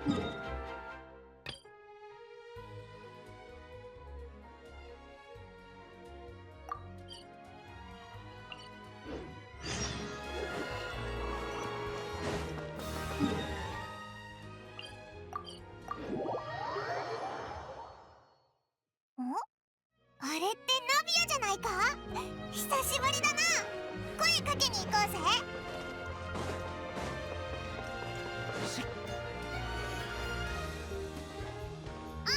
あれってナビアじゃないか？久しぶりだな。声かけに行こうぜ。おーい、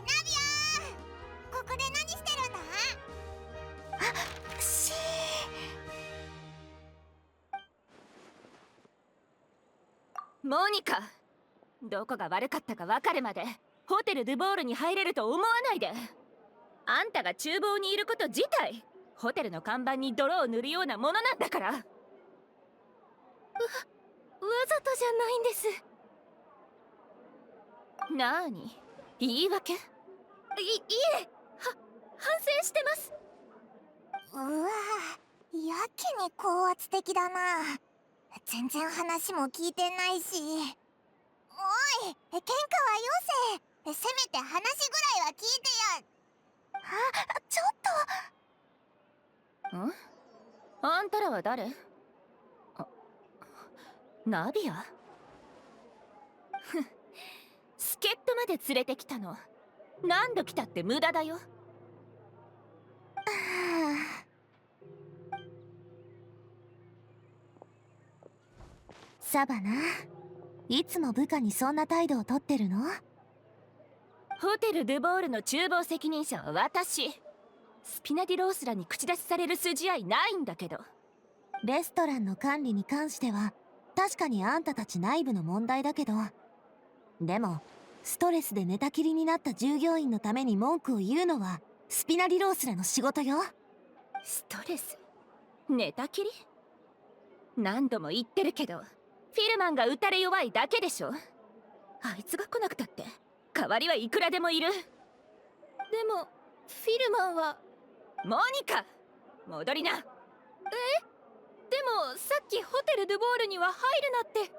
ナビア、ここで何してるんだ？あ、モニカ、どこが悪かったか分かるまでホテルドゥボールに入れると思わないで。あんたが厨房にいること自体ホテルの看板に泥を塗るようなものなんだから。わざとじゃないんです。なーに、言い訳？いえ、反省してます。うわ、やけに高圧的だな。全然話も聞いてないし。おい、喧嘩はよせ。せめて話ぐらいは聞いてよ。ちょっと。あんたらは誰？ナビア？助っ人まで連れてきたの。何度来たって無駄だよ。サバナ、いつも部下にそんな態度をとってるの？ホテルドゥボールの厨房責任者は私。スピナディロースらに口出しされる筋合いないんだけど。レストランの管理に関しては確かにあんたたち内部の問題だけど、でもストレスで寝たきりになった従業員のために文句を言うのはスピナディロースらの仕事よ。ストレス？寝たきり？何度も言ってるけど、フィルマンが打たれ弱いだけでしょ。あいつが来なくたって代わりはいくらでもいる。でもフィルマンは。モニカ、戻りな。でもさっきホテルドゥボールには入るなって。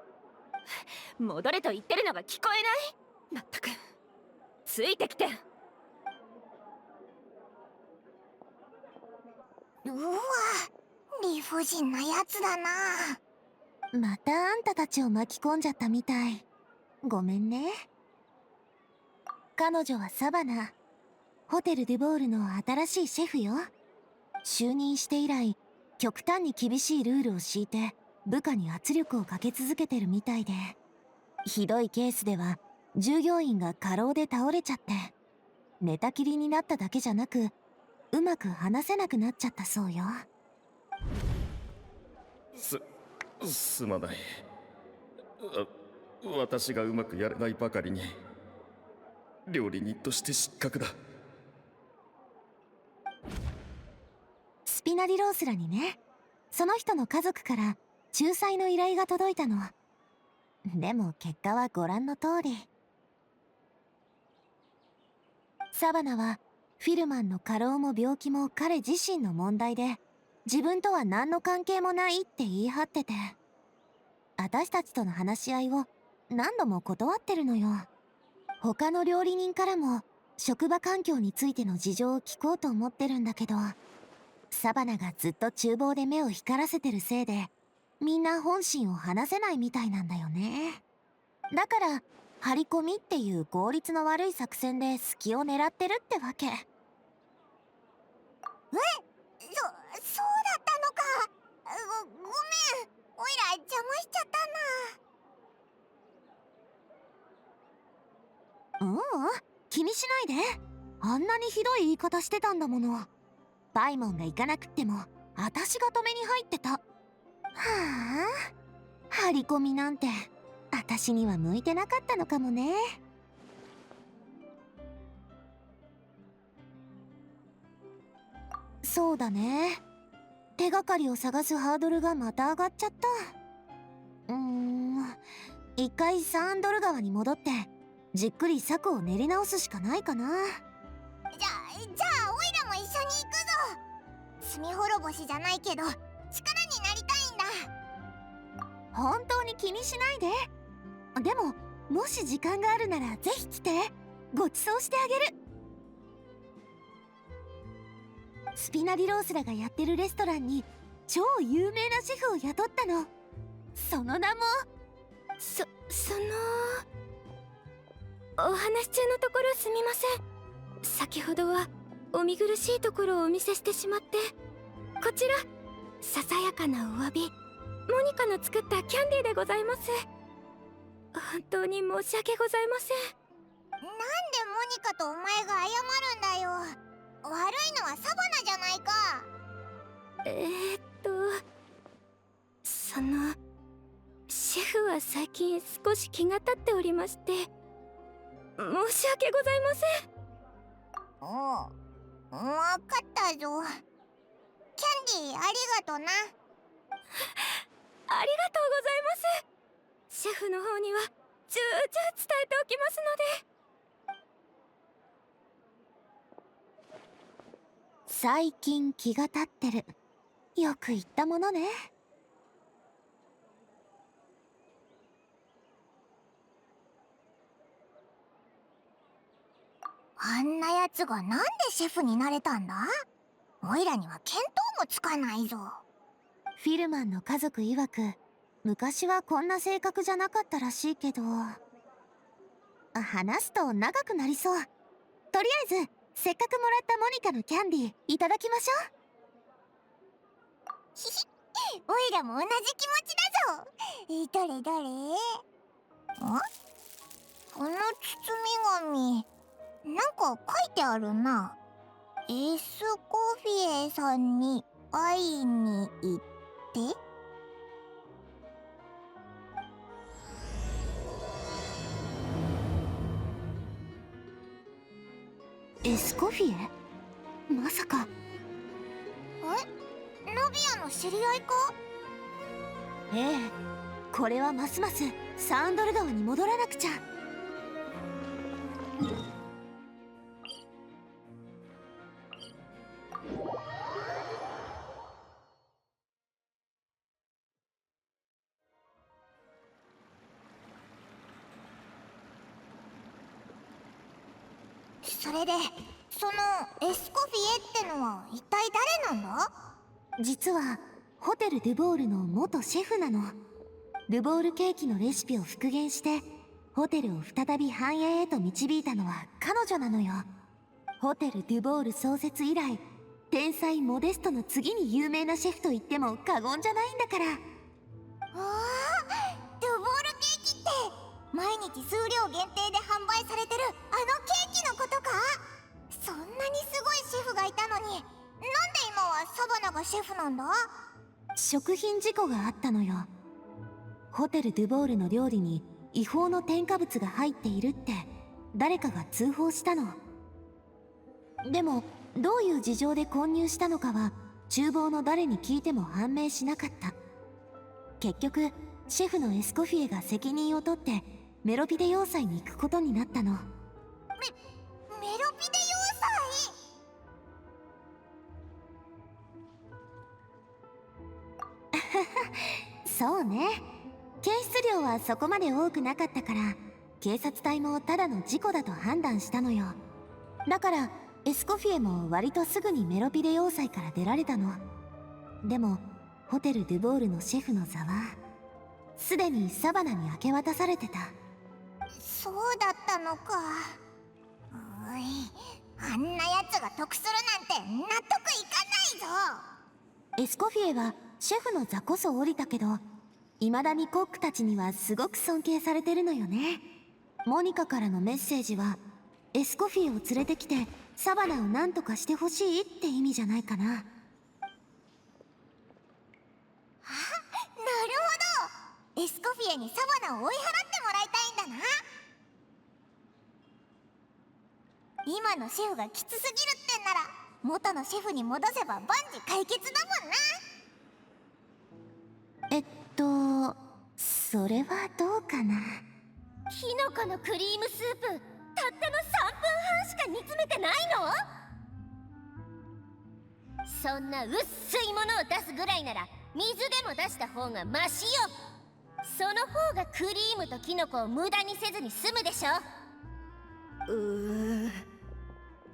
戻れと言ってるのが聞こえない？まったく、ついてきて。うわ、理不尽なやつだな。またあんたたちを巻き込んじゃったみたい。ごめんね。彼女はサバナ、ホテルデュボールの新しいシェフよ。就任して以来、極端に厳しいルールを敷いて部下に圧力をかけ続けてるみたいで、ひどいケースでは従業員が過労で倒れちゃって寝たきりになっただけじゃなく、うまく話せなくなっちゃったそうよ。すまない。私がうまくやれないばかりに料理人として失格だ。スピナディロースらにね、その人の家族から仲裁の依頼が届いたの。でも結果はご覧の通り。サバナはフィルマンの過労も病気も彼自身の問題で、自分とは何の関係もないって言い張ってて、私たちとの話し合いを何度も断ってるのよ。他の料理人からも職場環境についての事情を聞こうと思ってるんだけど、サバナがずっと厨房で目を光らせてるせいで、みんな本心を話せないみたいなんだよね。だから張り込みっていう効率の悪い作戦で隙を狙ってるってわけ。そうだったのか。ごめん、おいら邪魔しちゃったな。気にしないで。あんなにひどい言い方してたんだもの。パイモンが行かなくっても私が止めに入ってた。はあ、張り込みなんて私には向いてなかったのかもね。そうだね。手がかりを探すハードルがまた上がっちゃった。一回サーンドル川に戻ってじっくり策を練り直すしかないかな。じゃあオイラも一緒に行くぞ。罪滅ぼしじゃないけど力になりたいんだ。本当に気にしないで。でももし時間があるならぜひ来て、ご馳走してあげる。スピナディロースらがやってるレストランに超有名なシェフを雇ったの。その名もお話中のところすみません。先ほどはお見苦しいところをお見せしてしまって、こちらささやかなお詫び、モニカの作ったキャンディーでございます。本当に申し訳ございません。なんでモニカとお前が謝るんだよ。悪いのはサバナじゃないか。シェフは最近少し気が立っておりまして、申し訳ございません。おう、わかったぞ。キャンディーありがとな。ありがとうございます。シェフの方には重々伝えておきますので。最近気が立ってる。よく言ったものね。あんなやつがなんでシェフになれたんだ？おいらには見当もつかないぞ。フィルマンの家族曰く、昔はこんな性格じゃなかったらしいけど、話すと長くなりそう。とりあえずせっかくもらったモニカのキャンディーいただきましょう。ひひ、おいらも同じ気持ちだぞ。どれどれ？この包み紙、なんか書いてあるな。エスコフィエさんに会いに行って。エスコフィエ？まさか。ナビアの知り合いか？ええ、これはますますサウンドル川に戻らなくちゃ。それで、そのエスコフィエってのは一体誰なんだ？実はホテル・ドゥボールの元シェフなの。ドゥボールケーキのレシピを復元してホテルを再び繁栄へと導いたのは彼女なのよ。ホテル・ドゥボール創設以来、天才モデストの次に有名なシェフと言っても過言じゃないんだから。ドゥボールケーキって毎日数量限定で販売されてるあのケーキのことか？そんなにすごいシェフがいたのに、なんで今はサバナがシェフなんだ？食品事故があったのよ。ホテル・ドゥボールの料理に違法の添加物が入っているって誰かが通報したの。でもどういう事情で混入したのかは厨房の誰に聞いても判明しなかった。結局シェフのエスコフィエが責任を取ってメロピデ要塞に行くことになったの。メロピデ要塞？そうね。検出量はそこまで多くなかったから警察隊もただの事故だと判断したのよ。だからエスコフィエも割とすぐにメロピデ要塞から出られたの。でもホテル・ドゥボールのシェフの座はすでにサバナに明け渡されてた。そうだったのか。おい、あんなやつが得するなんて納得いかないぞ。エスコフィエはシェフの座こそ降りたけど、未だにコックたちにはすごく尊敬されてるのよね。モニカからのメッセージはエスコフィエを連れてきてサバナを何とかしてほしいって意味じゃないかな。なるほど。エスコフィエにサバナを追い払ってもらいたいんだな。今のシェフがきつすぎるってんなら元のシェフに戻せば万事解決だもんな。それはどうかな。キノコのクリームスープ、たったの3分半しか煮詰めてないの？そんな薄いものを出すぐらいなら水でも出した方がマシよ。その方がククリームとキノコを無駄にせずに済むでしょ。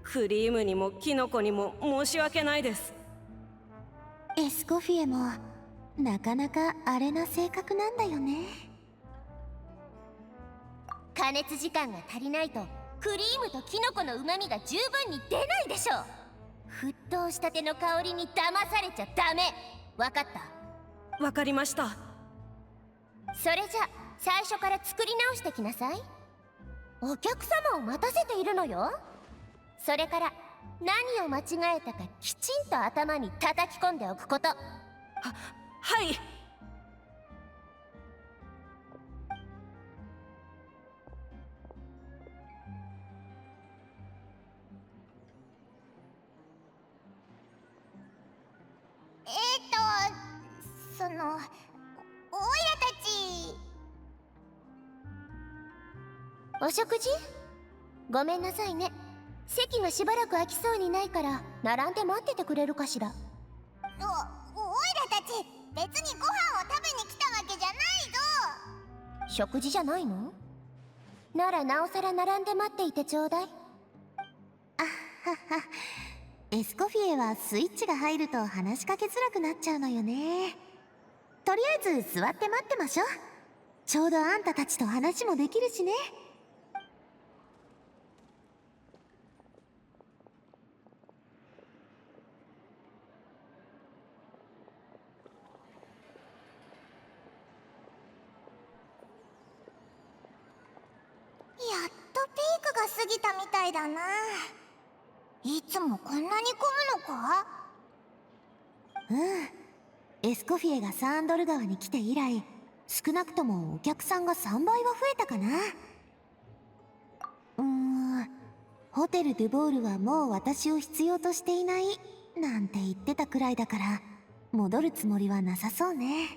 クリームにもキノコにも申し訳ないです。エスコフィエもなかなかあれな性格なんだよね。加熱時間が足りないとクリームとキノコの旨味が十分に出ないでしょ。沸騰したての香りに騙されちゃダメ。わかった？わかりました。それじゃ最初から作り直してきなさい。お客様を待たせているのよ。それから何を間違えたかきちんと頭に叩き込んでおくこと。はい。そのオイラたちお食事？ごめんなさいね。席がしばらく空きそうにないから並んで待っててくれるかしら。オイラたち別にご飯を食べに来たわけじゃないぞ。食事じゃないの？ならなおさら並んで待っていてちょうだい。あはは。エスコフィエはスイッチが入ると話しかけづらくなっちゃうのよね。とりあえず座って待ってましょう。ちょうどあんたたちと話もできるしね。やっとピークが過ぎたみたいだな。いつもこんなに混むのか？エスコフィエがサーンドル川に来て以来、少なくともお客さんが3倍は増えたかな。ホテル・ドゥボールはもう私を必要としていないなんて言ってたくらいだから、戻るつもりはなさそうね。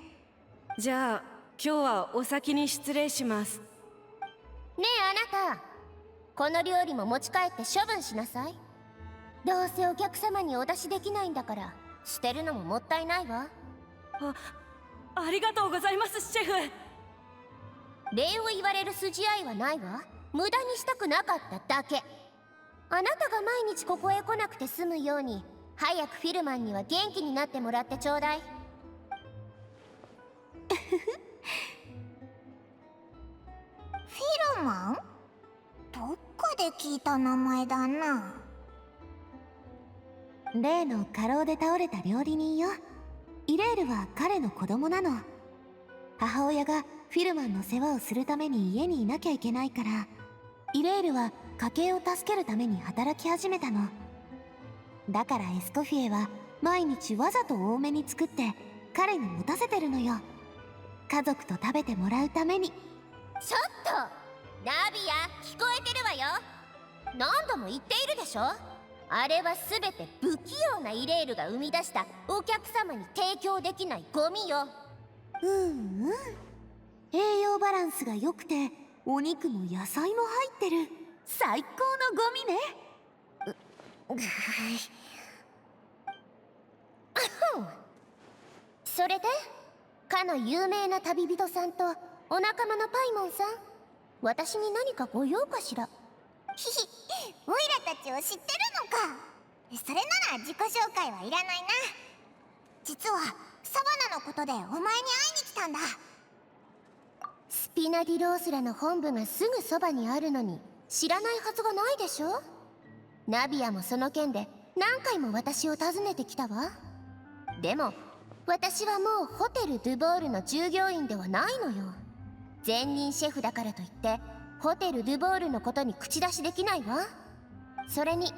じゃあ今日はお先に失礼します。ねえあなた、この料理も持ち帰って処分しなさい。どうせお客様にお出しできないんだから捨てるのももったいないわ。ありがとうございますシェフ。礼を言われる筋合いはないわ。無駄にしたくなかっただけ。あなたが毎日ここへ来なくて済むように早くフィルマンには元気になってもらってちょうだい。フィルマン？どっかで聞いた名前だな。例の過労で倒れた料理人よ。イレールは彼の子供なの。母親がフィルマンの世話をするために家にいなきゃいけないから、イレールは家計を助けるために働き始めたの。だからエスコフィエは毎日わざと多めに作って彼に持たせてるのよ。家族と食べてもらうために。ちょっとナビア、聞こえてるわよ。何度も言っているでしょ。あれは全て不器用なイレールが生み出したお客様に提供できないゴミよ。栄養バランスが良くてお肉も野菜も入ってる最高のゴミね。それでかの有名な旅人さんとお仲間のパイモンさん、私に何かご用かしら。ひひ、オイラたちを知ってるのか。それなら自己紹介はいらないな。実はサバナのことでお前に会いに来たんだ。スピナディロースラの本部がすぐそばにあるのに知らないはずがないでしょ。ナビアもその件で何回も私を訪ねてきたわ。でも私はもうホテル・ドゥボールの従業員ではないのよ。前任シェフだからといってホテル・ドゥボールのことに口出しできないわ。それに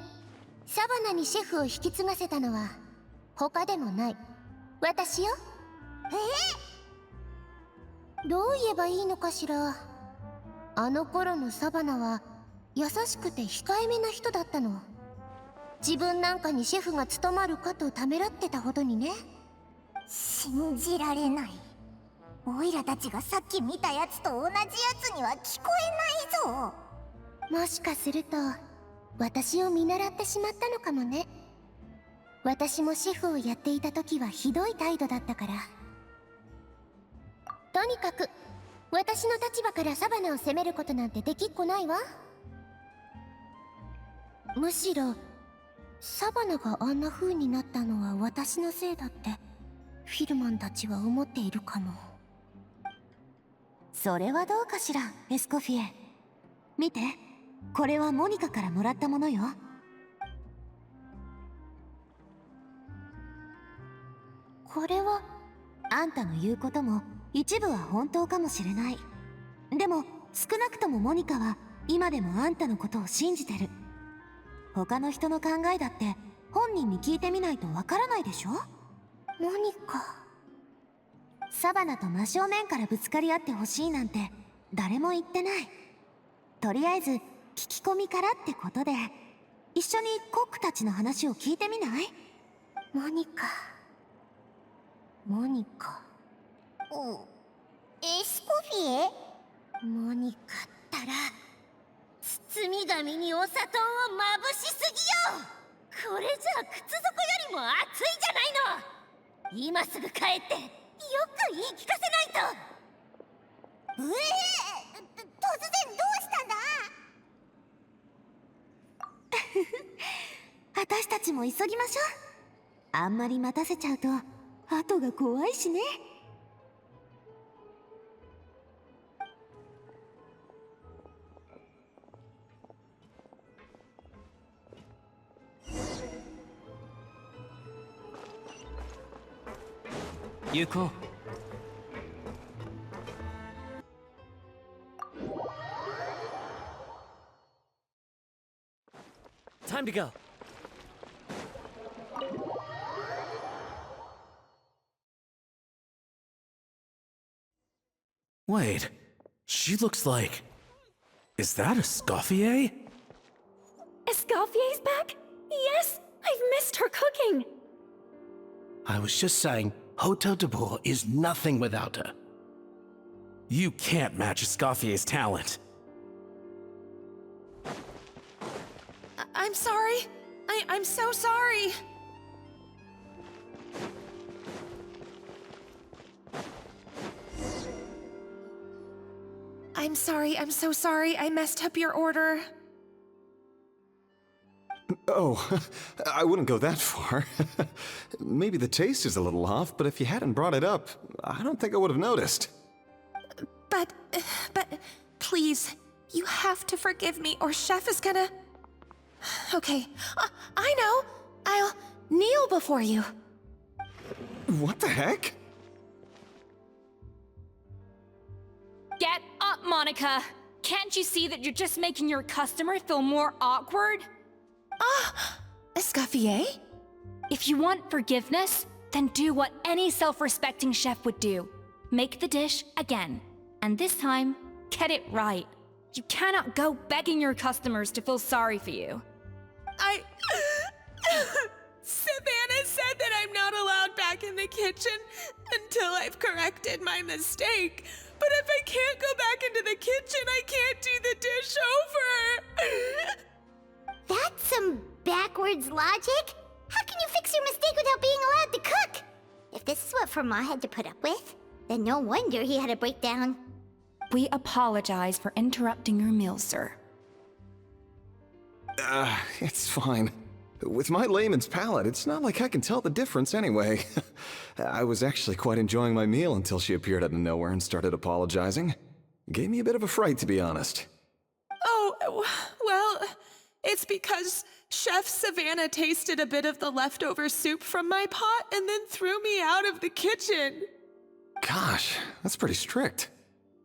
サバナにシェフを引き継がせたのは他でもない私よ。どう言えばいいのかしら。あの頃のサバナは優しくて控えめな人だったの。自分なんかにシェフが務まるかとためらってたほどにね。信じられない。オイラたちがさっき見たやつと同じやつには聞こえないぞ。もしかすると私を見習ってしまったのかもね。私もシェフをやっていた時はひどい態度だったから。とにかく私の立場からサバナを責めることなんてできっこないわ。むしろサバナがあんな風になったのは私のせいだってフィルマンたちは思っているかも。それはどうかしら、エスコフィエ。見て、これはモニカからもらったものよ。これはあんたの言うことも一部は本当かもしれない。でも少なくともモニカは今でもあんたのことを信じてる。他の人の考えだって本人に聞いてみないとわからないでしょ。モニカ。サバナと真正面からぶつかり合ってほしいなんて誰も言ってない。とりあえず聞き込みからってことで一緒にコックたちの話を聞いてみない？モニカ。モニカ。お、エスコフィエ？モニカったら包み紙にお砂糖をまぶしすぎよ。これじゃ靴底よりも熱いじゃないの。今すぐ帰ってよく言い聞かせないと。突然どうしたんだ？私たちも急ぎましょう。あんまり待たせちゃうと後が怖いしね。行こう。Time to go. Wait, she looks like... Is that Escoffier? Escoffier's back? Yes! I've missed her cooking! I was just saying, Hotel de Bois is nothing without her. You can't match Escoffier's talent. I'm sorry. I'm so sorry. I'm sorry, I'm so sorry. I messed up your order. Oh, I wouldn't go that far. Maybe the taste is a little off, but if you hadn't brought it up, I don't think I would have noticed. But, please, you have to forgive me or Chef is gonna... Okay, I know. I'll kneel before you. What the heck? Get up, Monica! Can't you see that you're just making your customer feel more awkward? Escoffier? If you want forgiveness, then do what any self-respecting chef would do. Make the dish again. And this time, get it right. You cannot go begging your customers to feel sorry for you. Savannah said that I'm not allowed back in the kitchen until I've corrected my mistake. But if I can't go back into the kitchen, I can't do the dish over. That's some backwards logic. How can you fix your mistake without being allowed to cook? If this is what Fermat had to put up with, then no wonder he had a breakdown. We apologize for interrupting your meal, sir. It's fine. With my layman's palate, it's not like I can tell the difference anyway. I was actually quite enjoying my meal until she appeared out of nowhere and started apologizing. Gave me a bit of a fright, to be honest. Oh, well, it's because Chef Savannah tasted a bit of the leftover soup from my pot and then threw me out of the kitchen. Gosh, that's pretty strict.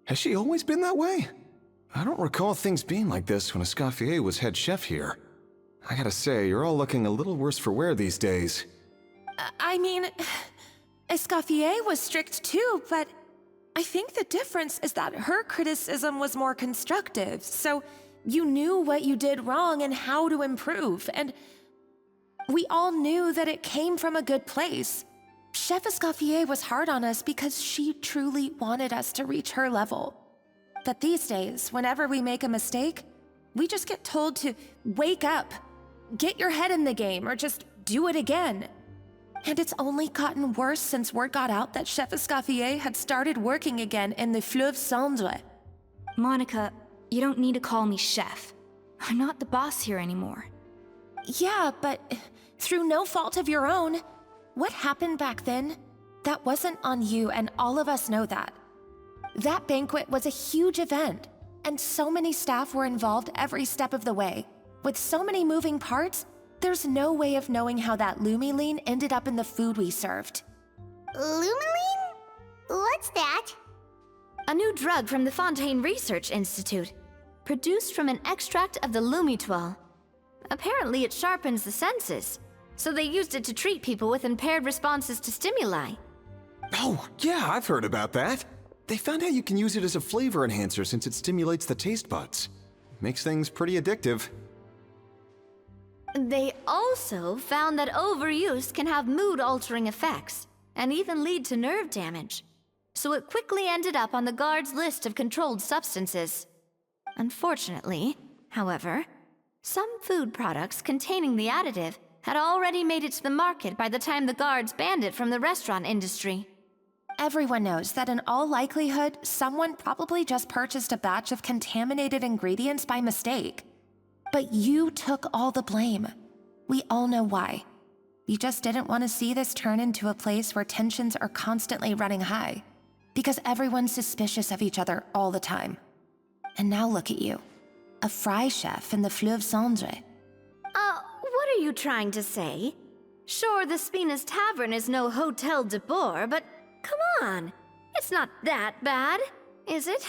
Has she always been that way? I don't recall things being like this when Escoffier was head chef here. I gotta say, you're all looking a little worse for wear these days. I mean, Escoffier was strict too, but I think the difference is that her criticism was more constructive, so you knew what you did wrong and how to improve, and we all knew that it came from a good place. Chef Escoffier was hard on us because she truly wanted us to reach her level. But these days, whenever we make a mistake, we just get told to wake up, get your head in the game, or just do it again. And it's only gotten worse since word got out that Chef Escoffier had started working again in the Fleuve Cendre. Monica, you don't need to call me chef. I'm not the boss here anymore. Yeah, but through no fault of your own. What happened back then? That wasn't on you, and all of us know that. That banquet was a huge event, and so many staff were involved every step of the way. With so many moving parts, there's no way of knowing how that lumiline ended up in the food we served. Lumiline? What's that? A new drug from the Fontaine Research Institute, produced from an extract of the lumitoile. Apparently it sharpens the senses, so they used it to treat people with impaired responses to stimuli. Oh, yeah, I've heard about that. They found out you can use it as a flavor enhancer since it stimulates the taste buds. Makes things pretty addictive. They also found that overuse can have mood-altering effects, and even lead to nerve damage. So it quickly ended up on the guards' list of controlled substances. Unfortunately, however, some food products containing the additive had already made it to the market by the time the guards banned it from the restaurant industry. Everyone knows that in all likelihood, someone probably just purchased a batch of contaminated ingredients by mistake. But you took all the blame. We all know why. You just didn't want to see this turn into a place where tensions are constantly running high, because everyone's suspicious of each other all the time. And now look at you, a fry chef in the Fleuve Cendre. What are you trying to say? Sure, the Spina's Tavern is no Hotel de Boer, but come on, it's not that bad, is it?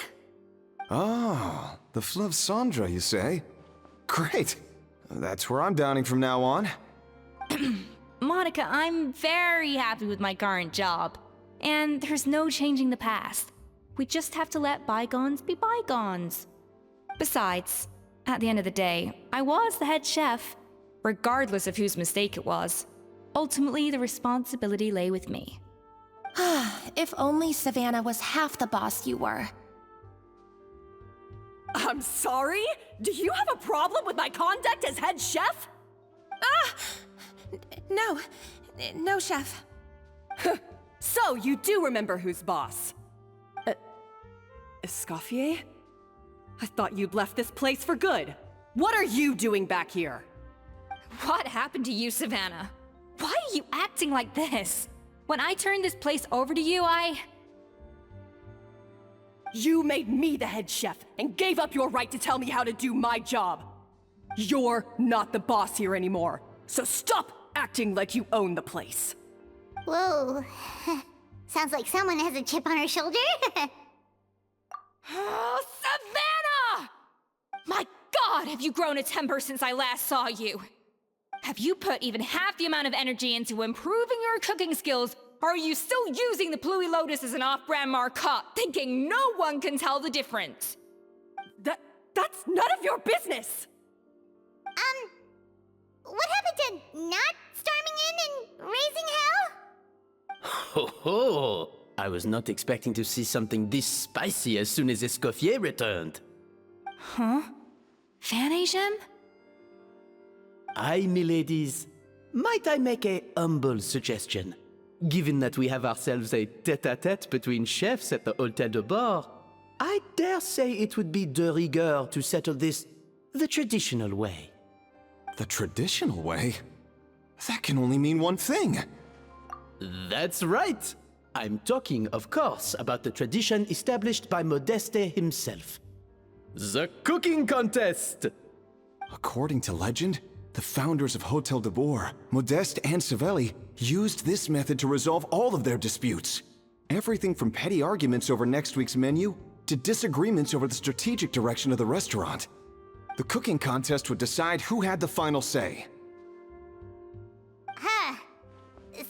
Oh, the Fleuve Cendre, you say? Great. That's where I'm dining from now on. Monica, I'm very happy with my current job. And there's no changing the past. We just have to let bygones be bygones. Besides, at the end of the day, I was the head chef, regardless of whose mistake it was. Ultimately, the responsibility lay with me. If only Savannah was half the boss you were. I'm sorry? Do you have a problem with my conduct as head chef? No, chef. So you do remember who's boss? Escoffier? I thought you'd left this place for good. What are you doing back here? What happened to you, Savannah? Why are you acting like this? When I turned this place over to you, You made me the head chef and gave up your right to tell me how to do my job. You're not the boss here anymore, so stop acting like you own the place. Whoa. Sounds like someone has a chip on her shoulder. Oh, Savannah! My God, have you grown a temper since I last saw you? Have you put even half the amount of energy into improving your cooking skills, or are you still using the Pluie Lotus as an off-brand marcotte, thinking no one can tell the difference? That's none of your business! What happened to not storming in and raising hell? Ho ho! I was not expecting to see something this spicy as soon as Escoffier returned. Huh? Fan Asian? Aye, miladies. Might I make a humble suggestion? Given that we have ourselves a tête-à-tête between chefs at the Hôtel de Bord, I dare say it would be de rigueur to settle this the traditional way. The traditional way? That can only mean one thing. That's right. I'm talking, of course, about the tradition established by Modeste himself. The cooking contest! According to legend, the founders of Hotel de Boer, Modeste and Savelli, used this method to resolve all of their disputes. Everything from petty arguments over next week's menu to disagreements over the strategic direction of the restaurant. The cooking contest would decide who had the final say.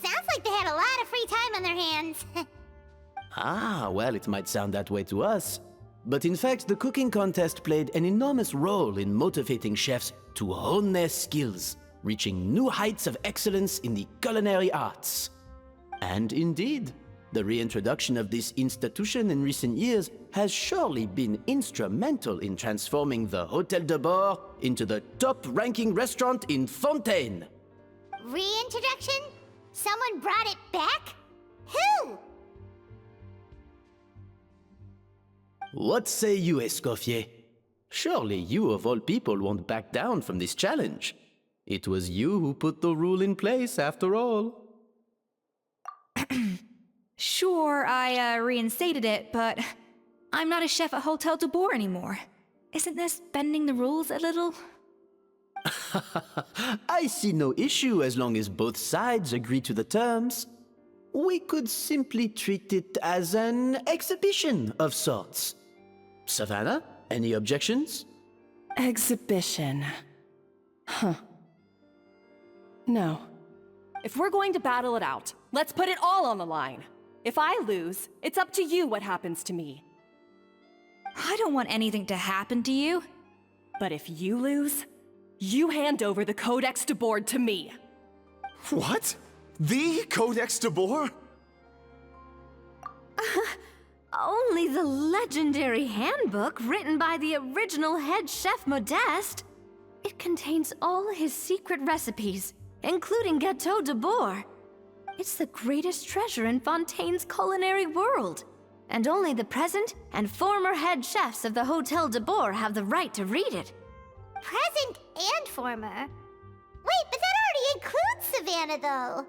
Sounds like they had a lot of free time on their hands. Ah, well, it might sound that way to us. But in fact, the cooking contest played an enormous role in motivating chefs to hone their skills, reaching new heights of excellence in the culinary arts. And indeed, the reintroduction of this institution in recent years has surely been instrumental in transforming the Hôtel de Bord into the top-ranking restaurant in Fontaine. Reintroduction? Someone brought it back? Who? What say you, Escoffier? Surely you of all people won't back down from this challenge. It was you who put the rule in place, after all. Sure, I reinstated it, but I'm not a chef at Hotel de Boer anymore. Isn't this bending the rules a little? I see no issue as long as both sides agree to the terms. We could simply treat it as an exhibition of sorts. Savannah, any objections? Exhibition. Huh. No. If we're going to battle it out, let's put it all on the line. If I lose, it's up to you what happens to me. I don't want anything to happen to you. But if you lose, you hand over the Codex de Boer to me. What? The Codex de Boer? Only the legendary handbook written by the original head chef Modeste. It contains all his secret recipes, including Gâteau de Boer. It's the greatest treasure in Fontaine's culinary world. And only the present and former head chefs of the Hotel de Boer have the right to read it. Present and former? Wait, but that already includes Savannah, though.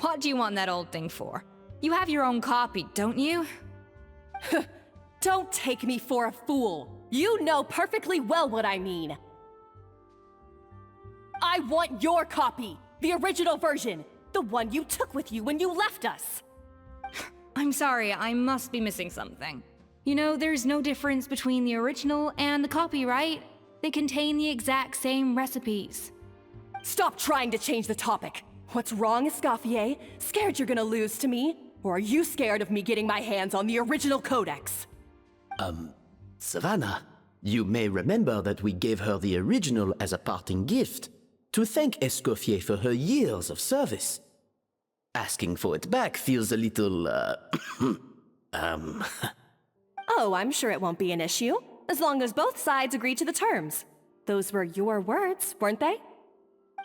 What do you want that old thing for? You have your own copy, don't you? Don't take me for a fool. You know perfectly well what I mean. I want your copy, the original version, the one you took with you when you left us. I'm sorry, I must be missing something. You know, there's no difference between the original and the copy, right? They contain the exact same recipes. Stop trying to change the topic. What's wrong, Escoffier? Scared you're gonna lose to me? Or are you scared of me getting my hands on the original codex? Savannah, you may remember that we gave her the original as a parting gift, to thank Escoffier for her years of service. Asking for it back feels a little, Oh, I'm sure it won't be an issue, as long as both sides agree to the terms. Those were your words, weren't they?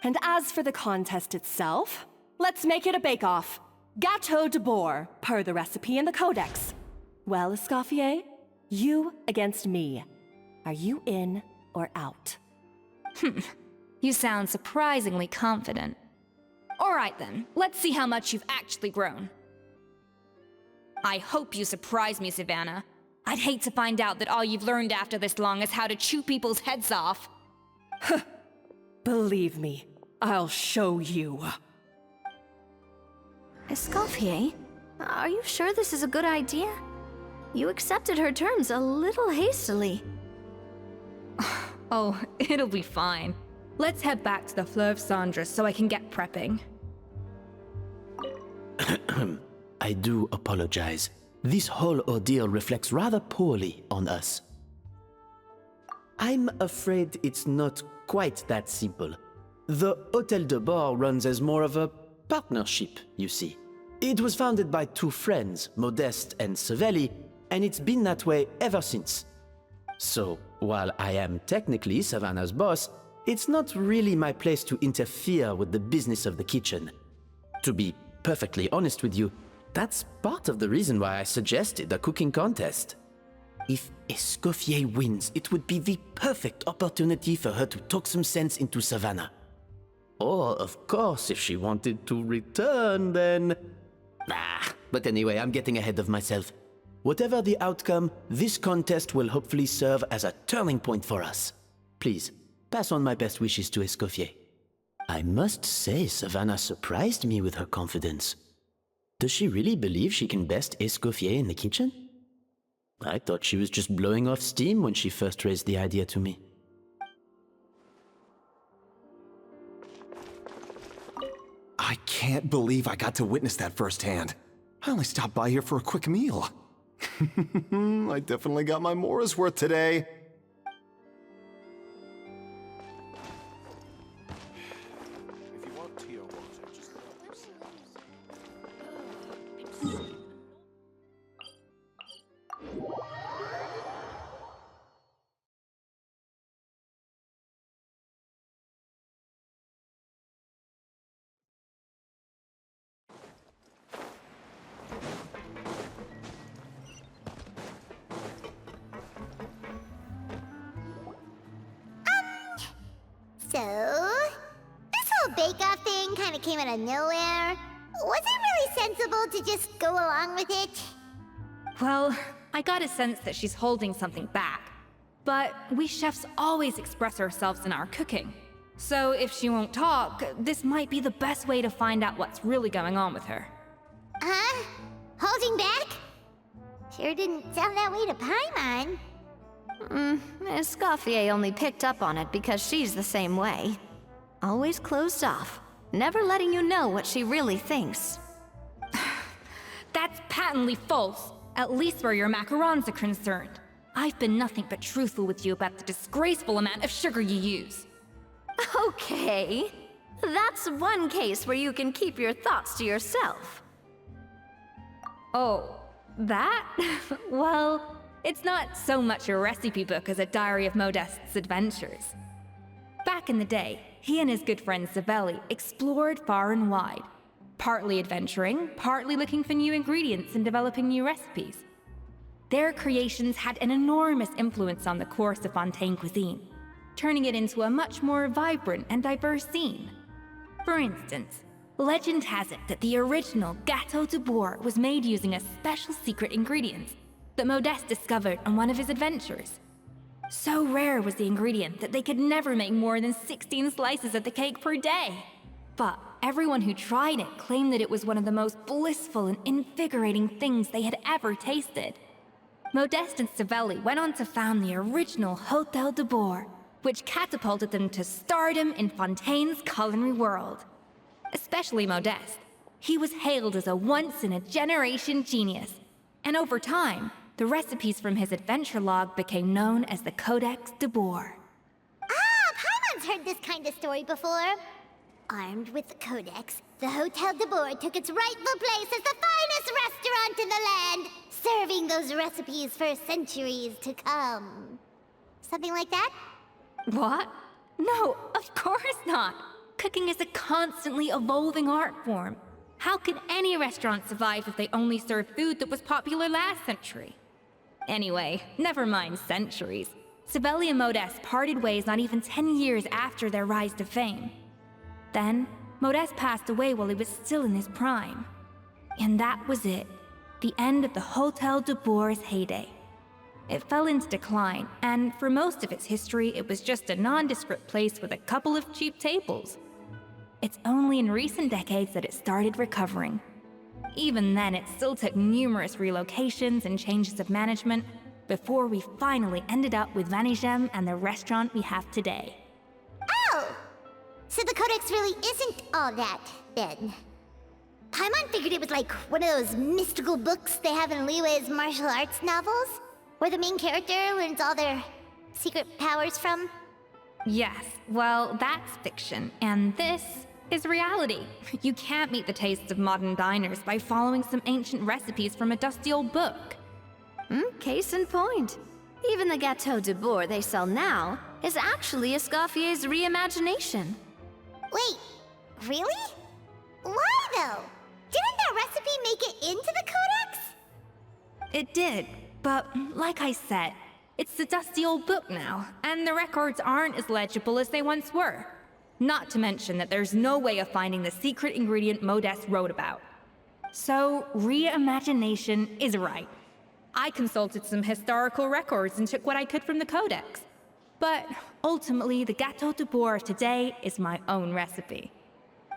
And as for the contest itself, let's make it a bake-off. Gâteau de Boer, per the recipe in the codex. Well, Escoffier, you against me. Are you in or out? You sound surprisingly confident. All right then, let's see how much you've actually grown. I hope you surprise me, Savannah. I'd hate to find out that all you've learned after this long is how to chew people's heads off. Believe me, I'll show you. Escoffier, are you sure this is a good idea? You accepted her terms a little hastily. Oh, it'll be fine. Let's head back to the Fleuve Cendres so I can get prepping. I do apologize. This whole ordeal reflects rather poorly on us. I'm afraid it's not quite that simple. The Hotel de Boer runs as more of a partnership, you see. It was founded by two friends, Modeste and Savelli, and it's been that way ever since. So, while I am technically Savannah's boss, it's not really my place to interfere with the business of the kitchen. To be perfectly honest with you, that's part of the reason why I suggested a cooking contest. If Escoffier wins, it would be the perfect opportunity for her to talk some sense into Savannah. Or, of course, if she wanted to return, then... but anyway, I'm getting ahead of myself. Whatever the outcome, this contest will hopefully serve as a turning point for us. Please, pass on my best wishes to Escoffier. I must say, Savannah surprised me with her confidence. Does she really believe she can best Escoffier in the kitchen? I thought she was just blowing off steam when she first raised the idea to me. I can't believe I got to witness that firsthand. I only stopped by here for a quick meal. I definitely got my Mora's worth today. So, this whole bake-off thing kind of came out of nowhere. Was it really sensible to just go along with it? Well, I got a sense that she's holding something back. But we chefs always express ourselves in our cooking. So if she won't talk, this might be the best way to find out what's really going on with her. Huh? Holding back? Sure didn't sound that way to Paimon. Escoffier only picked up on it because she's the same way. Always closed off, never letting you know what she really thinks. That's patently false, at least where your macarons are concerned. I've been nothing but truthful with you about the disgraceful amount of sugar you use. Okay, that's one case where you can keep your thoughts to yourself. Oh, that? Well, it's not so much a recipe book as a diary of Modest's adventures. Back in the day, he and his good friend Savelli explored far and wide, partly adventuring, partly looking for new ingredients and developing new recipes. Their creations had an enormous influence on the course of Fontaine cuisine, turning it into a much more vibrant and diverse scene. For instance, legend has it that the original Gâteau de Bourg was made using a special secret ingredient that Modeste discovered on one of his adventures. So rare was the ingredient that they could never make more than 16 slices of the cake per day. But everyone who tried it claimed that it was one of the most blissful and invigorating things they had ever tasted. Modeste and Savelli went on to found the original Hôtel de Bourg, which catapulted them to stardom in Fontaine's culinary world. Especially Modeste. He was hailed as a once-in-a-generation genius, and over time, the recipes from his adventure log became known as the Codex de Bourg. Ah, Paimon's heard this kind of story before. Armed with the Codex, the Hôtel de Bourg took its rightful place as the finest restaurant in the land, serving those recipes for centuries to come. Something like that? What? No, of course not! Cooking is a constantly evolving art form. How could any restaurant survive if they only served food that was popular last century? Anyway, never mind centuries. Savelli and Modeste parted ways not even 10 years after their rise to fame. Then, Modeste passed away while he was still in his prime. And that was it. The end of the Hôtel de Bourg's heyday. It fell into decline, and for most of its history, it was just a nondescript place with a couple of cheap tables. It's only in recent decades that it started recovering. Even then, it still took numerous relocations and changes of management before we finally ended up with Vanigem and the restaurant we have today. Oh! So the Codex really isn't all that, then. Paimon figured it was like one of those mystical books they have in Liwei's martial arts novels, where the main character learns all their secret powers from. Yes, well, that's fiction, and this is reality. You can't meet the tastes of modern diners by following some ancient recipes from a dusty old book. Case in point. Even the Gâteau de Bourg they sell now is actually Escoffier's reimagination. Wait, really? Why though? Didn't that recipe make it into the Codex? It did, but like I said, it's the dusty old book now, and the records aren't as legible as they once were. Not to mention that there's no way of finding the secret ingredient Modeste wrote about. So, reimagination is right. I consulted some historical records and took what I could from the Codex. But ultimately, the Gâteau de Bourg of today is my own recipe.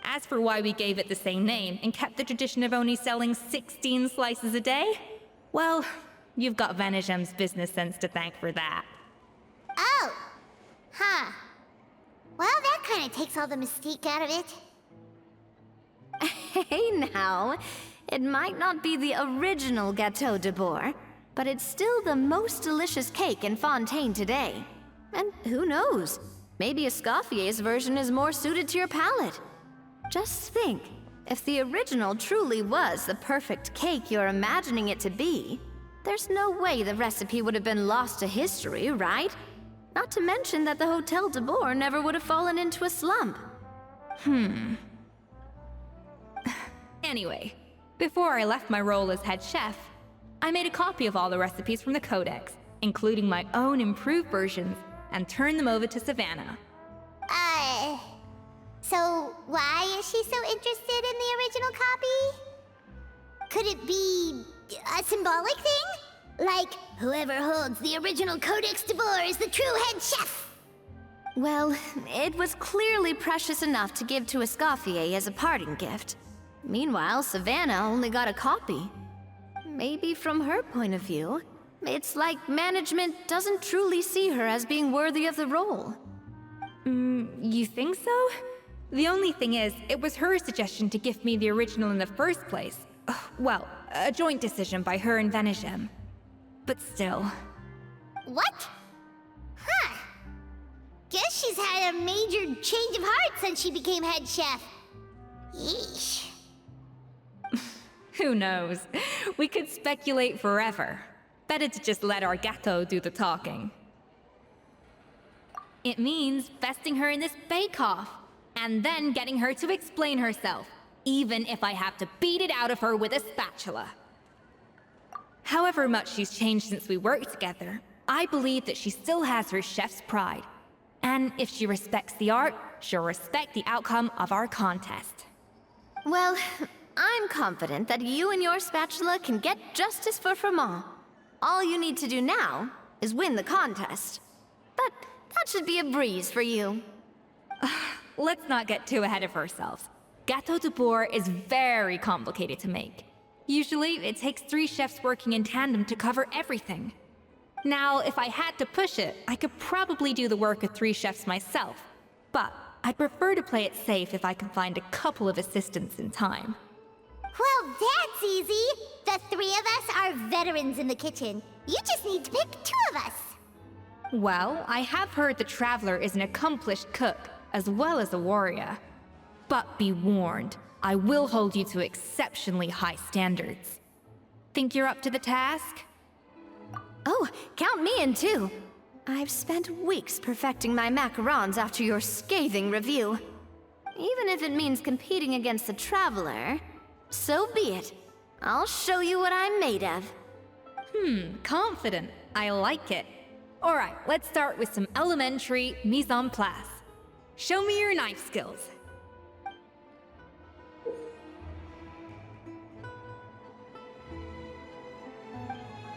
As for why we gave it the same name and kept the tradition of only selling 16 slices a day, well, you've got Vanigem's business sense to thank for that. Oh! Huh. Well, that kind of takes all the mystique out of it. Hey now, it might not be the original Gâteau de Bourg, but it's still the most delicious cake in Fontaine today. And who knows, maybe Escoffier's version is more suited to your palate. Just think, if the original truly was the perfect cake you're imagining it to be, there's no way the recipe would have been lost to history, right? Not to mention that the Hôtel de Bourg never would have fallen into a slump. Anyway, before I left my role as head chef, I made a copy of all the recipes from the Codex, including my own improved versions, and turned them over to Savannah. So, why is she so interested in the original copy? Could it be a symbolic thing? Like, whoever holds the original Codex d'Or is the true head chef? Well, it was clearly precious enough to give to Escoffier as a parting gift. Meanwhile, Savannah only got a copy. Maybe from her point of view, it's like management doesn't truly see her as being worthy of the role. You think so? The only thing is, it was her suggestion to gift me the original in the first place. Well, a joint decision by her and Venegem. But still. What? Huh. Guess she's had a major change of heart since she became head chef. Yeesh. Who knows? We could speculate forever. Better to just let our Gato do the talking. It means besting her in this bake-off, and then getting her to explain herself, even if I have to beat it out of her with a spatula. However much she's changed since we worked together, I believe that she still has her chef's pride. And if she respects the art, she'll respect the outcome of our contest. Well, I'm confident that you and your spatula can get justice for Froment. All you need to do now is win the contest. But that should be a breeze for you. Let's not get too ahead of ourselves. Gâteau de Bourg is very complicated to make. Usually, it takes 3 chefs working in tandem to cover everything. Now, if I had to push it, I could probably do the work of 3 chefs myself. But I'd prefer to play it safe if I can find a couple of assistants in time. Well, that's easy. The 3 of us are veterans in the kitchen. You just need to pick 2 of us. Well, I have heard the Traveler is an accomplished cook, as well as a warrior. But be warned, I will hold you to exceptionally high standards. Think you're up to the task? Oh, count me in too. I've spent weeks perfecting my macarons after your scathing review. Even if it means competing against the Traveler, so be it. I'll show you what I'm made of. Confident. I like it. Alright, let's start with some elementary mise en place. Show me your knife skills.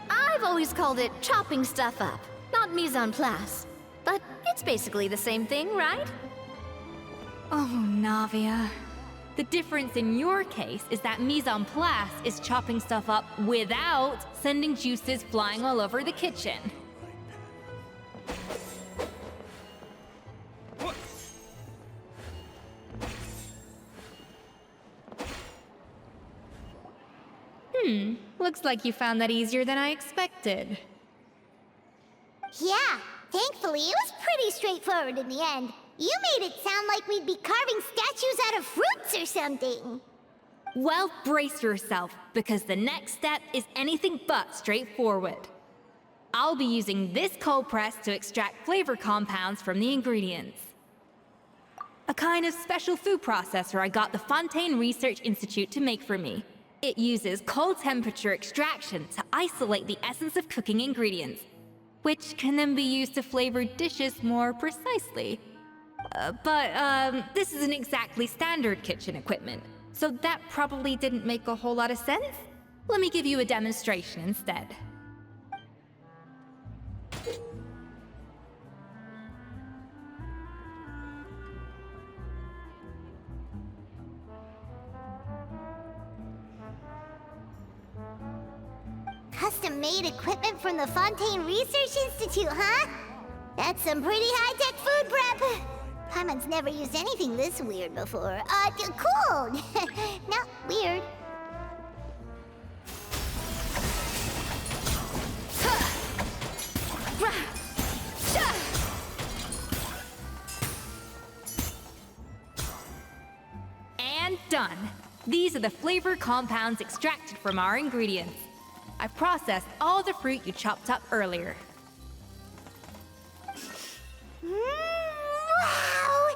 I've always called it chopping stuff up, not mise en place. But it's basically the same thing, right? Oh, Navia. The difference in your case is that mise en place is chopping stuff up without sending juices flying all over the kitchen. Looks like you found that easier than I expected. Yeah, thankfully it was pretty straightforward in the end. You made it sound like we'd be carving statues out of fruits or something. Well, brace yourself, because the next step is anything but straightforward. I'll be using this cold press to extract flavor compounds from the ingredients. A kind of special food processor I got the Fontaine Research Institute to make for me. It uses cold temperature extraction to isolate the essence of cooking ingredients, which can then be used to flavor dishes more precisely. But this isn't exactly standard kitchen equipment, so that probably didn't make a whole lot of sense. Let me give you a demonstration instead. Custom-made equipment from the Fontaine Research Institute, huh? That's some pretty high-tech food prep. Paimon's never used anything this weird before. Cool! No, weird. And done. These are the flavor compounds extracted from our ingredients. I processed all the fruit you chopped up earlier. Wow!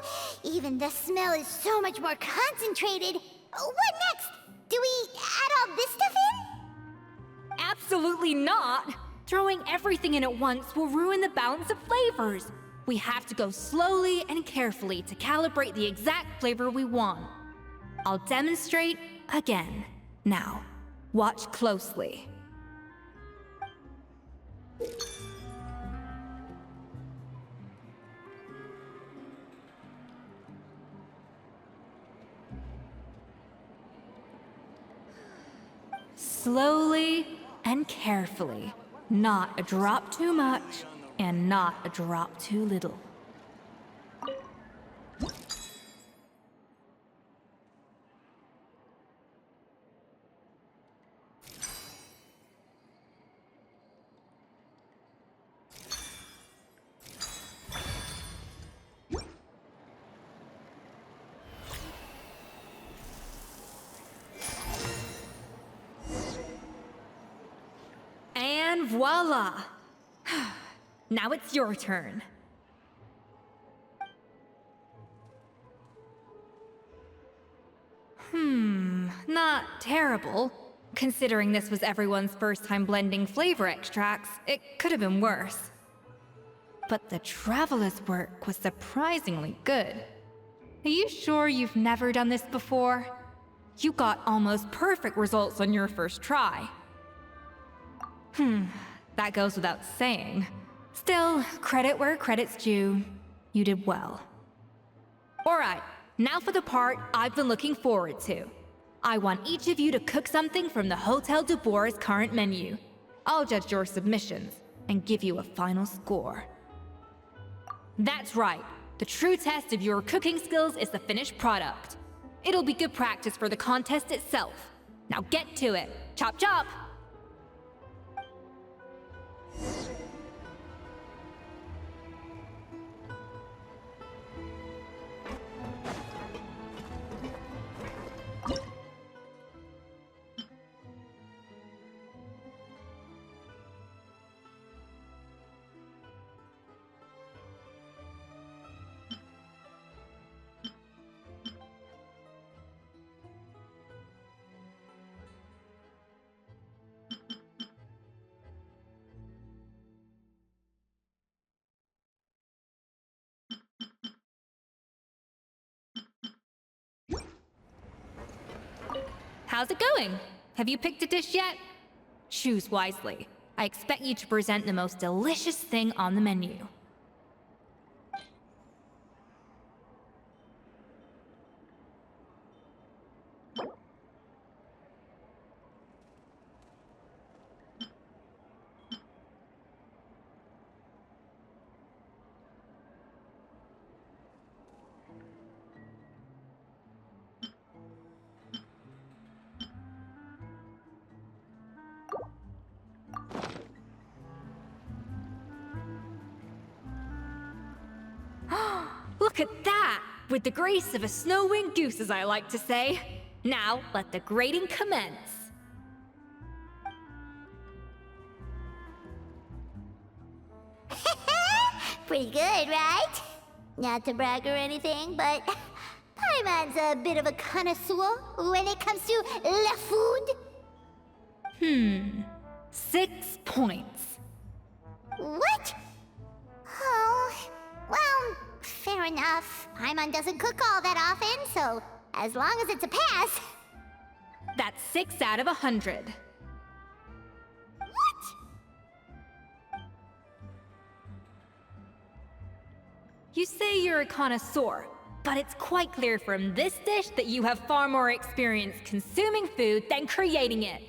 Even the smell is so much more concentrated. What next? Do we add all this stuff in? Absolutely not! Throwing everything in at once will ruin the balance of flavors. We have to go slowly and carefully to calibrate the exact flavor we want. I'll demonstrate again. Now, watch closely. Slowly and carefully. Not a drop too much, and not a drop too little. And voila! Now it's your turn. Not terrible. Considering this was everyone's first time blending flavor extracts, it could have been worse. But the Traveler's work was surprisingly good. Are you sure you've never done this before? You got almost perfect results on your first try. That goes without saying. Still, credit where credit's due. You did well. Alright, now for the part I've been looking forward to. I want each of you to cook something from the Hotel du Bois' current menu. I'll judge your submissions and give you a final score. That's right. The true test of your cooking skills is the finished product. It'll be good practice for the contest itself. Now get to it. Chop chop! How's it going? Have you picked a dish yet? Choose wisely. I expect you to present the most delicious thing on the menu. Look at that! With the grace of a snow-winged goose, as I like to say. Now, let the grating commence. Pretty good, right? Not to brag or anything, but Paimon's a bit of a connoisseur when it comes to la food. 6 points. What? Oh, well, fair enough. Paimon doesn't cook all that often, so as long as it's a pass. That's 6 out of 100. What? You say you're a connoisseur, but it's quite clear from this dish that you have far more experience consuming food than creating it.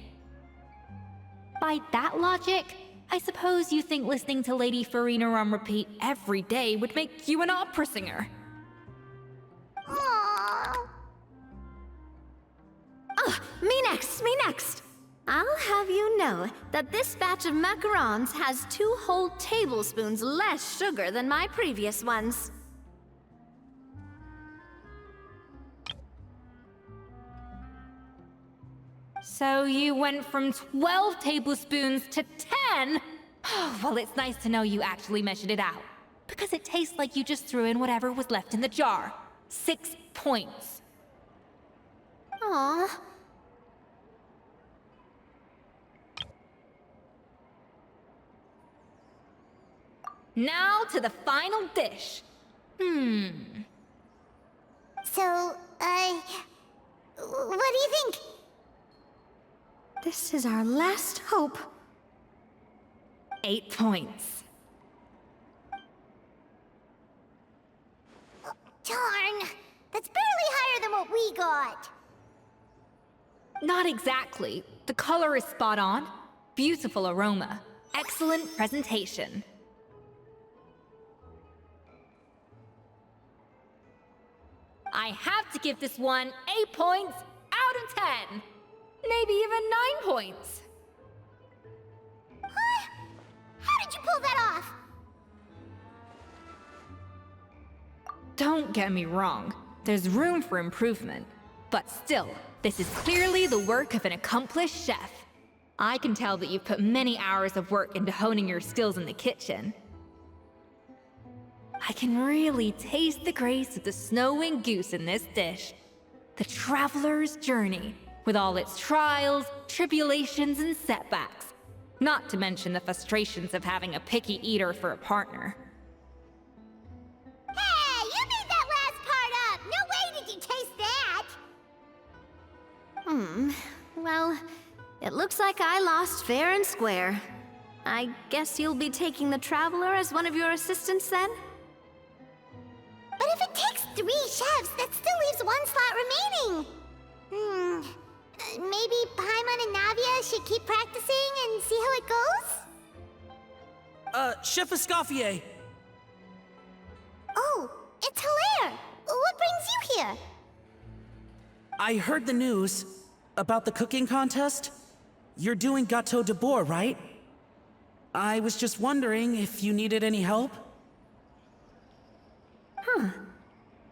By that logic, I suppose you think listening to Lady Farina on repeat every day would make you an opera singer. Aww. Me next, me next! I'll have you know that this batch of macarons has 2 whole tablespoons less sugar than my previous ones. So you went from 12 tablespoons to 10? Well, it's nice to know you actually measured it out. Because it tastes like you just threw in whatever was left in the jar. 6 points. Aw. Now to the final dish. So, what do you think? This is our last hope. 8 points. Darn! That's barely higher than what we got. Not exactly. The color is spot on. Beautiful aroma. Excellent presentation. I have to give this one 8 points out of 10. Maybe even 9 points. Huh? How did you pull that off? Don't get me wrong. There's room for improvement. But still, this is clearly the work of an accomplished chef. I can tell that you've put many hours of work into honing your skills in the kitchen. I can really taste the grace of the snow-winged goose in this dish. The traveler's journey, with all its trials, tribulations, and setbacks. Not to mention the frustrations of having a picky eater for a partner. Hey, you made that last part up! No way did you taste that! Well, it looks like I lost fair and square. I guess you'll be taking the Traveler as one of your assistants then? But if it takes 3 chefs, that still leaves 1 slot remaining. Maybe Paimon and Navia should keep practicing and see how it goes? Chef Escoffier! Oh, it's Hilaire! What brings you here? I heard the news about the cooking contest. You're doing Gâteau de Bois, right? I was just wondering if you needed any help?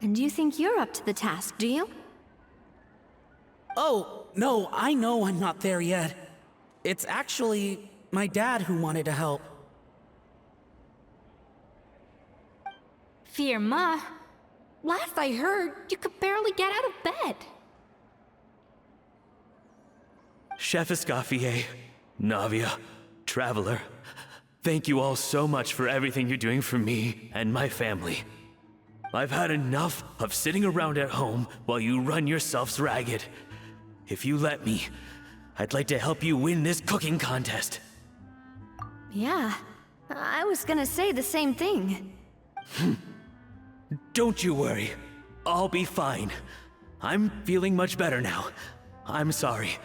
And you think you're up to the task, do you? Oh, no, I know I'm not there yet. It's actually my dad who wanted to help. Firma, last I heard, you could barely get out of bed. Chef Escoffier, Navia, Traveler, thank you all so much for everything you're doing for me and my family. I've had enough of sitting around at home while you run yourselves ragged. If you let me, I'd like to help you win this cooking contest. Yeah, I was gonna say the same thing. Don't you worry. I'll be fine. I'm feeling much better now. I'm sorry.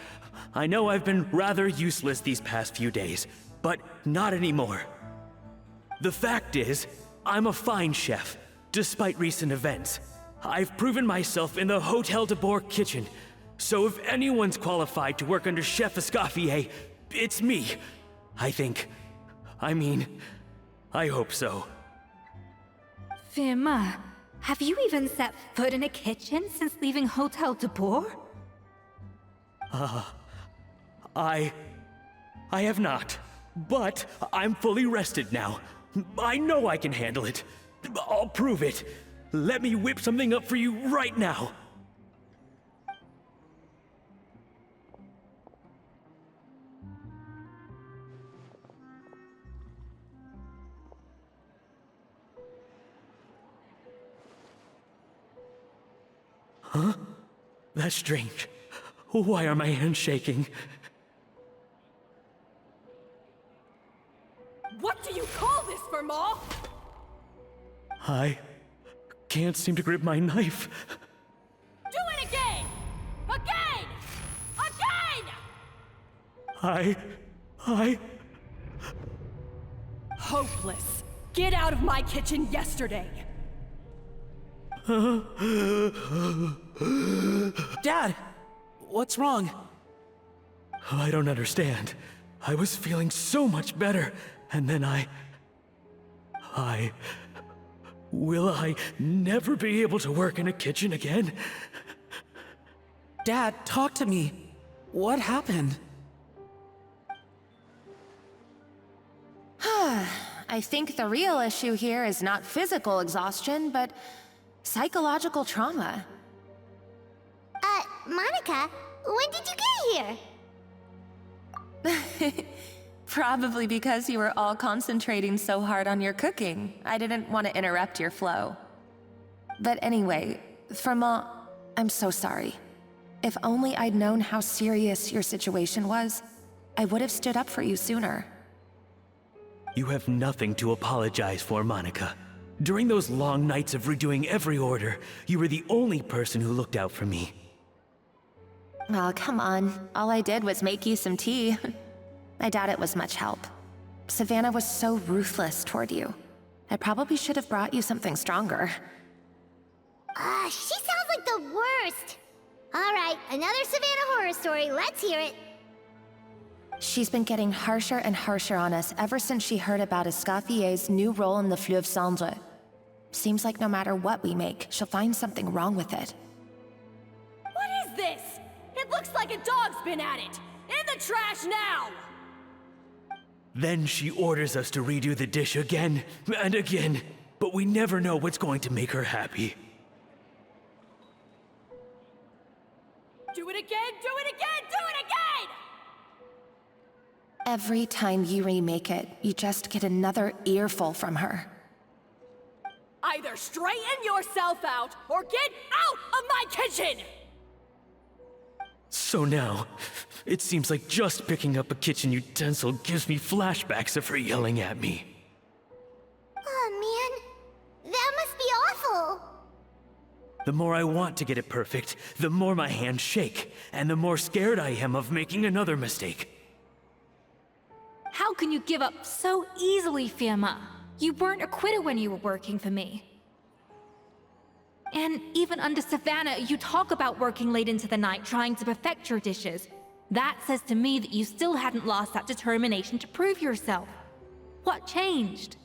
I know I've been rather useless these past few days, but not anymore. The fact is, I'm a fine chef, despite recent events. I've proven myself in the Hotel de Bois kitchen, so if anyone's qualified to work under Chef Escoffier, it's me. I think. I hope so. Firma, have you even set foot in a kitchen since leaving Hotel de Bois? I have not, but I'm fully rested now. I know I can handle it. I'll prove it. Let me whip something up for you right now. Huh? That's strange. Why are my hands shaking? What do you call this, Firma? I can't seem to grip my knife. Do it again! Again! Again! I... Hopeless. Get out of my kitchen yesterday. Dad, what's wrong? I don't understand. I was feeling so much better, and then Will I never be able to work in a kitchen again? Dad, talk to me. What happened? I think the real issue here is not physical exhaustion, but psychological trauma. Monica, when did you get here? Probably because you were all concentrating so hard on your cooking. I didn't want to interrupt your flow. But anyway, Firma, I'm so sorry. If only I'd known how serious your situation was, I would have stood up for you sooner. You have nothing to apologize for, Monica. During those long nights of redoing every order, you were the only person who looked out for me. Oh, come on. All I did was make you some tea. I doubt it was much help. Savannah was so ruthless toward you. I probably should have brought you something stronger. She sounds like the worst. Alright, another Savannah horror story, let's hear it. She's been getting harsher and harsher on us ever since she heard about Escoffier's new role in the Fleuve Cendre. Seems like no matter what we make, she'll find something wrong with it. What is this? It looks like a dog's been at it! In the trash now! Then she orders us to redo the dish again and again, but we never know what's going to make her happy. Do it again, do it again, do it again! Every time you remake it, you just get another earful from her. Either straighten yourself out, or get out of my kitchen! So now, it seems like just picking up a kitchen utensil gives me flashbacks of her yelling at me. Oh man, that must be awful. The more I want to get it perfect, the more my hands shake, and the more scared I am of making another mistake. How can you give up so easily, Firma? You weren't a quitter when you were working for me. And even under Savannah, you talk about working late into the night trying to perfect your dishes. That says to me that you still hadn't lost that determination to prove yourself. What changed?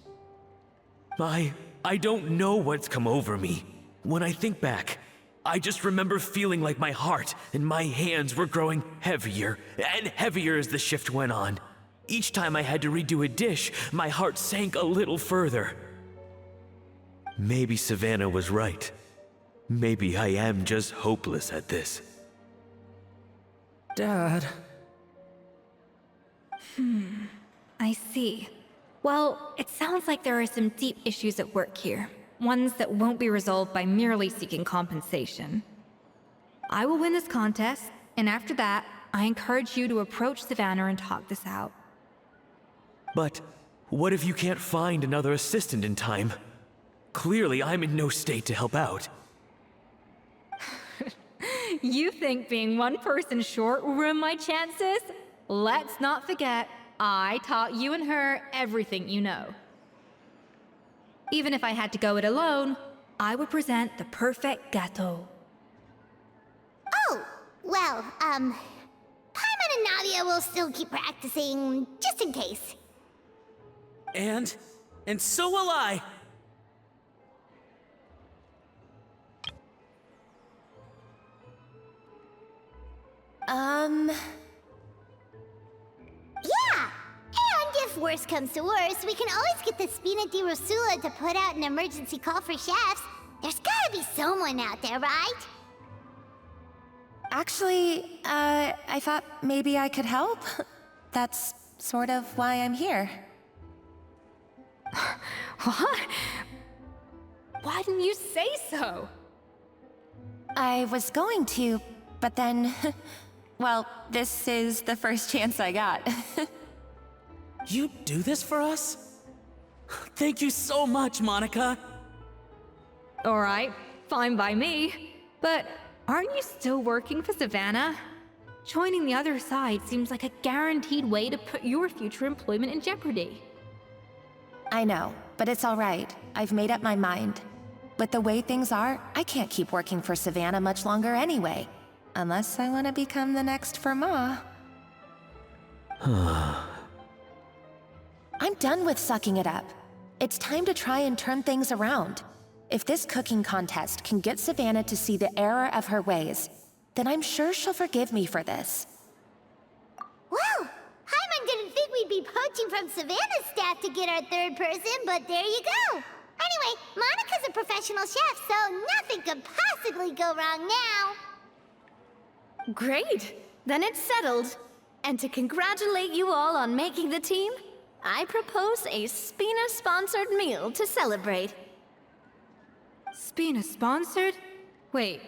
I don't know what's come over me. When I think back, I just remember feeling like my heart and my hands were growing heavier and heavier as the shift went on. Each time I had to redo a dish, my heart sank a little further. Maybe Savannah was right. Maybe I am just hopeless at this. Dad. I see. Well, it sounds like there are some deep issues at work here. Ones that won't be resolved by merely seeking compensation. I will win this contest, and after that, I encourage you to approach Savannah and talk this out. But what if you can't find another assistant in time? Clearly, I'm in no state to help out. You think being one person short will ruin my chances? Let's not forget, I taught you and her everything you know. Even if I had to go it alone, I would present the perfect gâteau. Oh, well, Paimon and Nadia will still keep practicing, just in case. And so will I. Yeah! And if worse comes to worse, we can always get the Spina di Rosula to put out an emergency call for chefs. There's gotta be someone out there, right? Actually, I thought maybe I could help. That's sort of why I'm here. What? Why didn't you say so? I was going to, but then... well, this is the first chance I got. You do this for us? Thank you so much, Monica. Alright, fine by me. But aren't you still working for Savannah? Joining the other side seems like a guaranteed way to put your future employment in jeopardy. I know, but it's all right. I've made up my mind. With the way things are, I can't keep working for Savannah much longer anyway. Unless I want to become the next Firma. I'm done with sucking it up. It's time to try and turn things around. If this cooking contest can get Savannah to see the error of her ways, then I'm sure she'll forgive me for this. Well, Paimon didn't think we'd be poaching from Savannah's staff to get our third person, but there you go. Anyway, Monica's a professional chef, so nothing could possibly go wrong now. Great! Then it's settled. And to congratulate you all on making the team, I propose a Spina-sponsored meal to celebrate. Spina sponsored? Wait,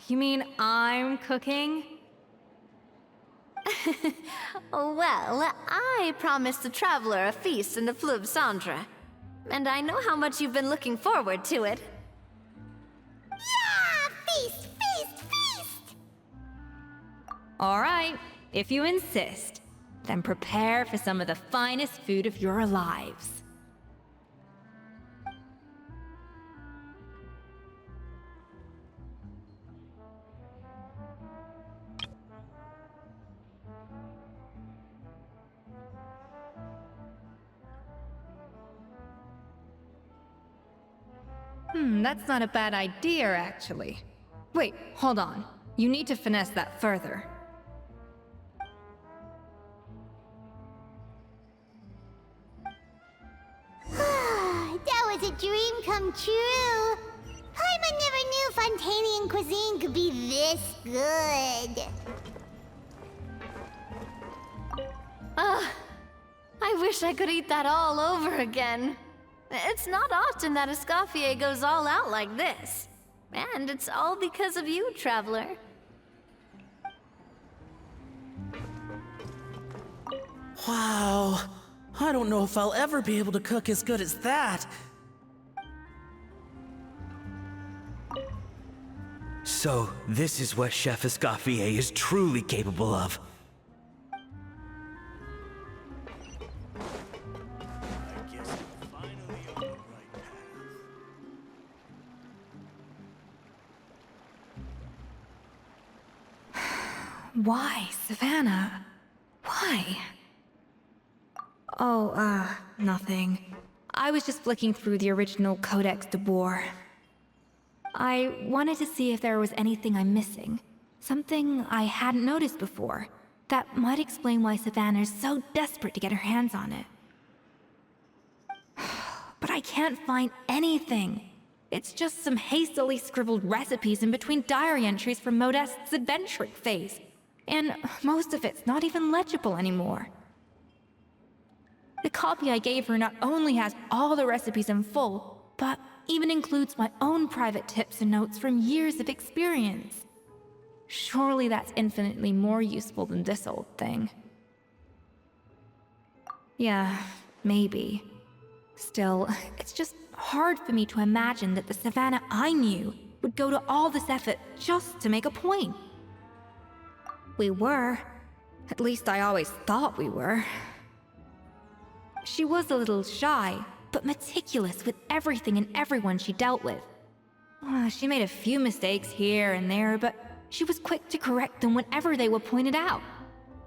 you mean I'm cooking? Well, I promised the Traveler a feast in the Fleuve Cendre. And I know how much you've been looking forward to it. Yeah! Feast, feast, feast! All right, if you insist, then prepare for some of the finest food of your lives. That's not a bad idea, actually. Wait, hold on. You need to finesse that further. That was a dream come true. Paimon never knew Fontanian cuisine could be this good. I wish I could eat that all over again. It's not often that Escoffier goes all out like this. And it's all because of you, Traveler. Wow. I don't know if I'll ever be able to cook as good as that. So, this is what Chef Escoffier is truly capable of. Why, Savannah? Why? Oh, nothing. I was just flicking through the original Codex de Boer. I wanted to see if there was anything I'm missing. Something I hadn't noticed before. That might explain why Savannah's so desperate to get her hands on it. But I can't find anything. It's just some hastily scribbled recipes in between diary entries from Modeste's adventuring phase. And most of it's not even legible anymore. The copy I gave her not only has all the recipes in full, but even includes my own private tips and notes from years of experience. Surely that's infinitely more useful than this old thing. Yeah, maybe. Still, it's just hard for me to imagine that the Savannah I knew would go to all this effort just to make a point. We were. At least I always thought we were. She was a little shy, but meticulous with everything and everyone she dealt with. She made a few mistakes here and there, but she was quick to correct them whenever they were pointed out.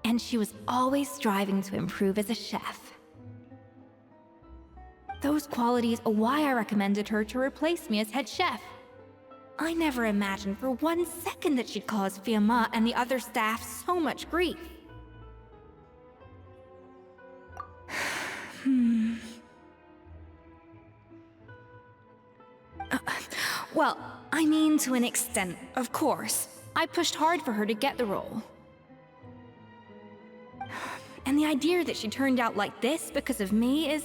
And she was always striving to improve as a chef. Those qualities are why I recommended her to replace me as head chef. I never imagined for 1 second that she'd cause Fiamma and the other staff so much grief. Well, I mean to an extent, of course. I pushed hard for her to get the role. And the idea that she turned out like this because of me is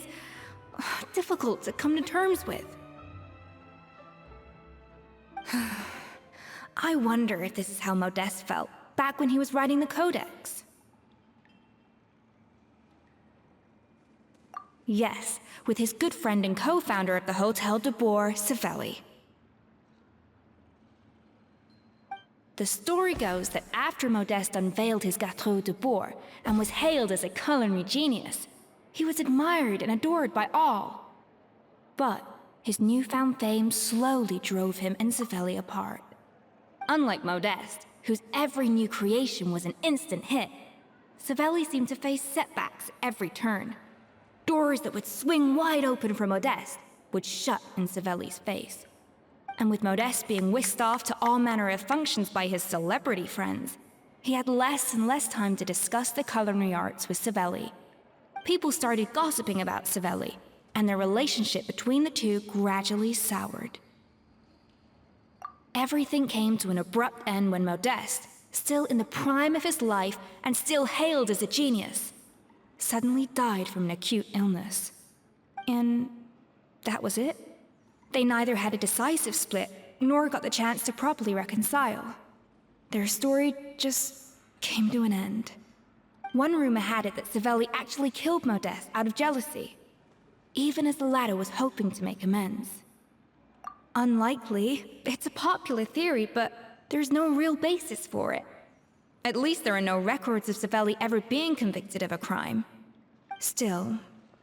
difficult to come to terms with. I wonder if this is how Modeste felt back when he was writing the Codex. Yes, with his good friend and co-founder at the Hotel de Boer, Savelli. The story goes that after Modeste unveiled his Gâteau de Boer and was hailed as a culinary genius, he was admired and adored by all. But his newfound fame slowly drove him and Savelli apart. Unlike Modeste, whose every new creation was an instant hit, Savelli seemed to face setbacks at every turn. Doors that would swing wide open for Modeste would shut in Savelli's face. And with Modeste being whisked off to all manner of functions by his celebrity friends, he had less and less time to discuss the culinary arts with Savelli. People started gossiping about Savelli, and their relationship between the two gradually soured. Everything came to an abrupt end when Modeste, still in the prime of his life and still hailed as a genius, suddenly died from an acute illness. And that was it. They neither had a decisive split, nor got the chance to properly reconcile. Their story just came to an end. One rumor had it that Savelli actually killed Modeste out of jealousy, even as the latter was hoping to make amends. Unlikely, it's a popular theory, but there's no real basis for it. At least there are no records of Savelli ever being convicted of a crime. Still,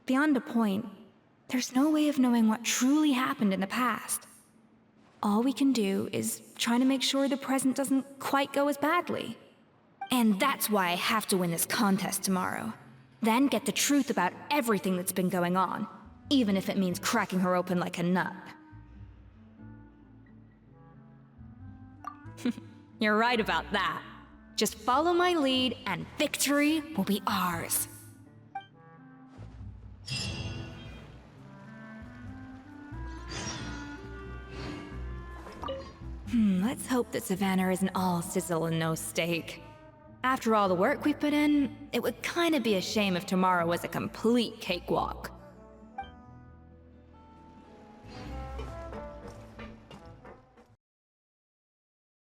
beyond a point, there's no way of knowing what truly happened in the past. All we can do is try to make sure the present doesn't quite go as badly. And that's why I have to win this contest tomorrow. Then get the truth about everything that's been going on, even if it means cracking her open like a nut. You're right about that. Just follow my lead and victory will be ours. Let's hope that Savannah isn't all sizzle and no steak. After all the work we put in, it would kinda be a shame if tomorrow was a complete cakewalk.